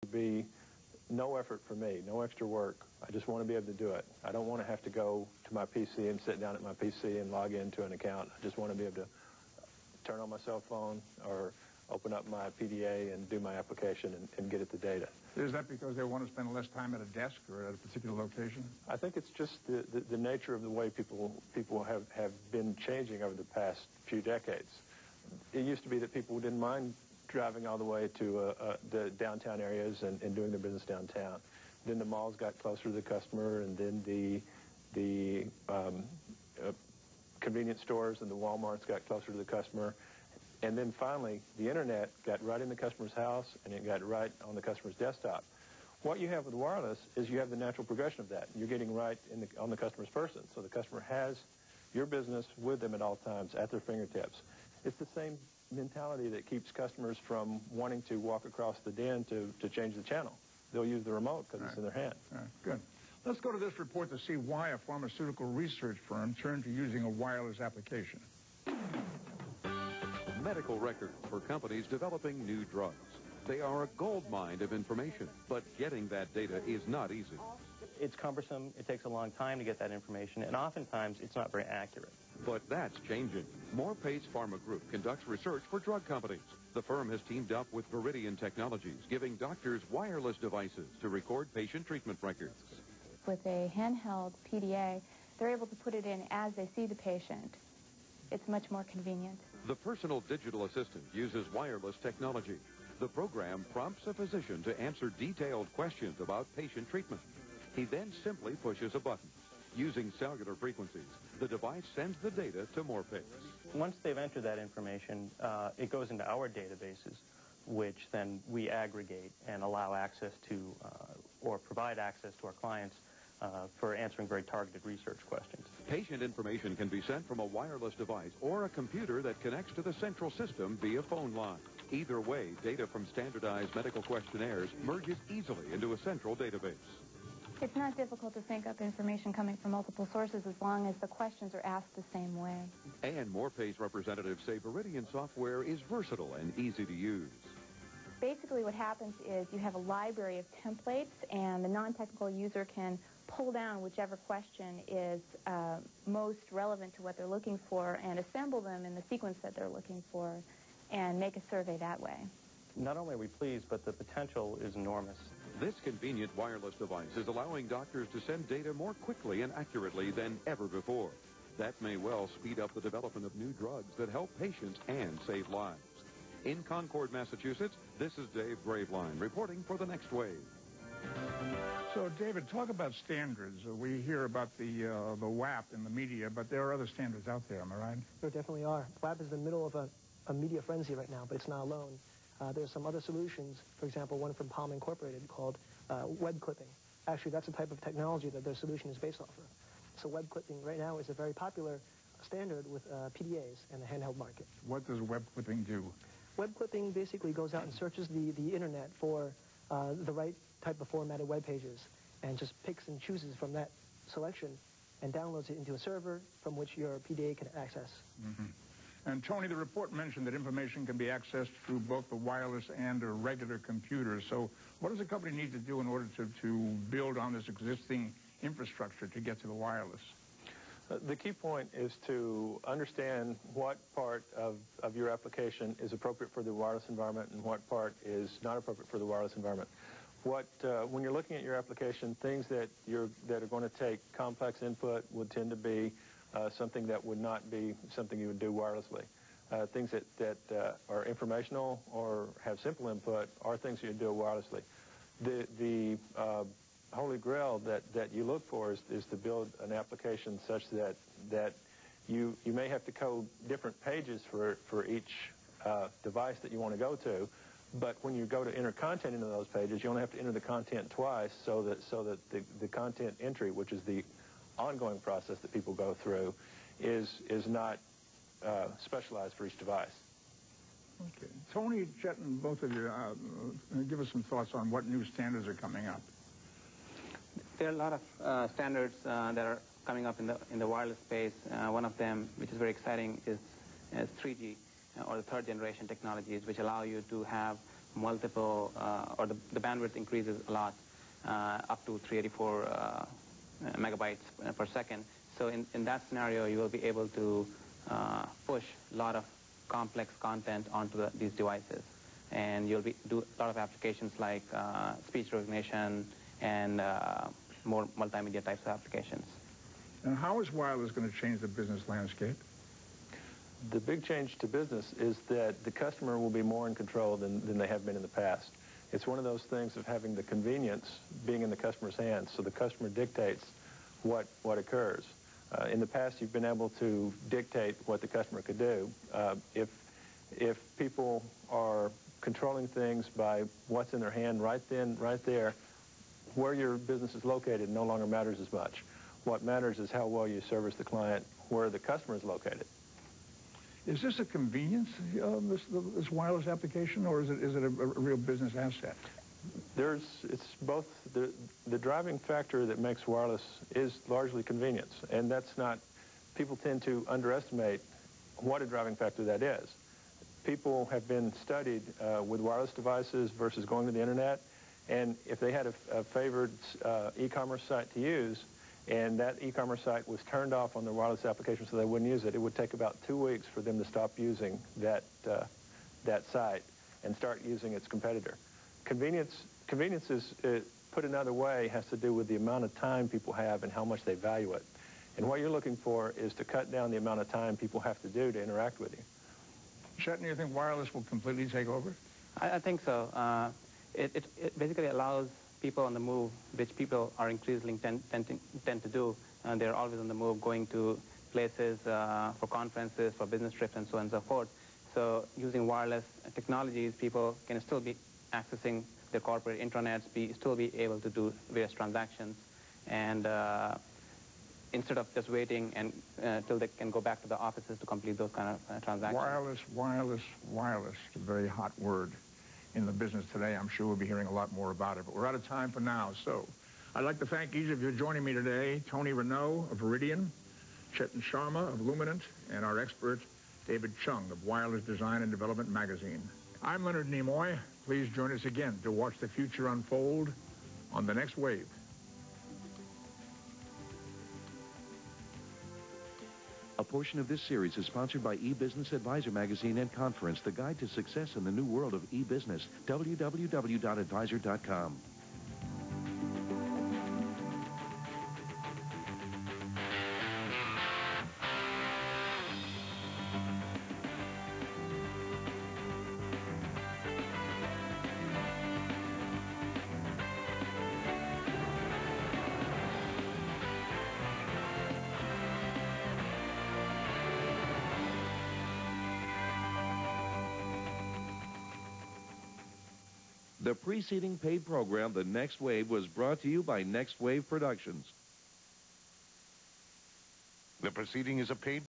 be no effort for me, no extra work. I just want to be able to do it. I don't want to have to go to my PC and sit down at my PC and log into an account. I just want to be able to turn on my cell phone or open up my PDA and do my application and get at the data. Is that because they want to spend less time at a desk or at a particular location? I think it's just the nature of the way people have been changing over the past few decades. It used to be that people didn't mind driving all the way to the downtown areas and doing their business downtown. Then the malls got closer to the customer, and then the convenience stores and the Walmarts got closer to the customer. And then finally, the internet got right in the customer's house, and it got right on the customer's desktop. What you have with wireless is you have the natural progression of that. You're getting right on the customer's person. So the customer has your business with them at all times, at their fingertips. It's the same mentality that keeps customers from wanting to walk across the den to change the channel. They'll use the remote because it's in their hand. All right, good. Let's go to this report to see why a pharmaceutical research firm turned to using a wireless application. Medical records for companies developing new drugs. They are a gold mine of information, but getting that data is not easy. It's cumbersome, it takes a long time to get that information, and oftentimes it's not very accurate. But that's changing. Morpace Pharma Group conducts research for drug companies. The firm has teamed up with Viridian Technologies, giving doctors wireless devices to record patient treatment records. With a handheld PDA, they're able to put it in as they see the patient. It's much more convenient. The personal digital assistant uses wireless technology. The program prompts a physician to answer detailed questions about patient treatment. He then simply pushes a button. Using cellular frequencies, the device sends the data to Morpace. Once they've entered that information, it goes into our databases, which then we aggregate and allow access to, or provide access to our clients for answering very targeted research questions. Patient information can be sent from a wireless device or a computer that connects to the central system via phone line. Either way, data from standardized medical questionnaires merges easily into a central database. It's not difficult to sync up information coming from multiple sources as long as the questions are asked the same way. And Morpace representatives say Viridian software is versatile and easy to use. Basically what happens is you have a library of templates, and the non-technical user can pull down whichever question is most relevant to what they're looking for and assemble them in the sequence that they're looking for and make a survey that way. Not only are we pleased, but the potential is enormous. This convenient wireless device is allowing doctors to send data more quickly and accurately than ever before. That may well speed up the development of new drugs that help patients and save lives. In Concord, Massachusetts, this is Dave Graveline reporting for The Next Wave. So, David, talk about standards. We hear about the WAP in the media, but there are other standards out there, am I right? There definitely are. WAP is in the middle of a media frenzy right now, but it's not alone. There's some other solutions, for example, one from Palm Incorporated called web clipping. Actually, that's a type of technology that their solution is based off of. So web clipping right now is a very popular standard with PDAs in the handheld market. What does web clipping do? Web clipping basically goes out and searches the internet for the right type of formatted web pages and just picks and chooses from that selection and downloads it into a server from which your PDA can access. Mm-hmm. And, Tony, the report mentioned that information can be accessed through both the wireless and a regular computer. So what does a company need to do in order to build on this existing infrastructure to get to the wireless? The key point is to understand what part of your application is appropriate for the wireless environment and what part is not appropriate for the wireless environment. When you're looking at your application, things that are going to take complex input would tend to be something that would not be something you would do wirelessly. Things that are informational or have simple input are things you would do wirelessly. The holy grail that you look for is to build an application such that you may have to code different pages for each device that you want to go to, but when you go to enter content into those pages, you only have to enter the content twice so that the content entry, which is the ongoing process that people go through, is not specialized for each device. Okay. Tony, Chet, and both of you, give us some thoughts on what new standards are coming up. There are a lot of standards that are coming up in the wireless space. One of them, which is very exciting, is 3G, or the third generation technologies, which allow you to have multiple, or the bandwidth increases a lot, up to 384 megabytes per second. So in that scenario, you will be able to push a lot of complex content onto these devices. And you'll do a lot of applications like speech recognition and more multimedia types of applications. And how is wireless going to change the business landscape? The big change to business is that the customer will be more in control than they have been in the past. It's one of those things of having the convenience being in the customer's hands, so the customer dictates what occurs. In the past, you've been able to dictate what the customer could do. If people are controlling things by what's in their hand right then, right there, where your business is located no longer matters as much. What matters is how well you service the client where the customer is located. Is this a convenience, this wireless application, or is it a real business asset? It's both. The driving factor that makes wireless is largely convenience, and that's not, people tend to underestimate what a driving factor that is. People have been studied with wireless devices versus going to the internet, and if they had a favored e-commerce site to use, and that e-commerce site was turned off on their wireless application so they wouldn't use it, it would take about 2 weeks for them to stop using that site and start using its competitor. Convenience is, put another way, has to do with the amount of time people have and how much they value it. And what you're looking for is to cut down the amount of time people have to do to interact with you. Shetton, you think wireless will completely take over? I think so. It basically allows people on the move, which people are increasingly tend to do. They're always on the move, going to places for conferences, for business trips, and so on and so forth. So using wireless technologies, people can still be accessing their corporate intranets, still be able to do various transactions, and instead of just waiting till they can go back to the offices to complete those kind of transactions. Wireless, wireless, wireless. It's a very hot word in the business today. I'm sure we'll be hearing a lot more about it, but we're out of time for now. So I'd like to thank each of you for joining me today. Tony Renaud of Veridian, Chetan Sharma of Luminant, and our expert, David Chung of Wireless Design and Development Magazine. I'm Leonard Nimoy. Please join us again to watch the future unfold on The Next Wave. A portion of this series is sponsored by eBusiness Advisor Magazine and Conference, the guide to success in the new world of e-business. www.advisor.com. The preceding paid program, The Next Wave, was brought to you by Next Wave Productions. The proceeding is a paid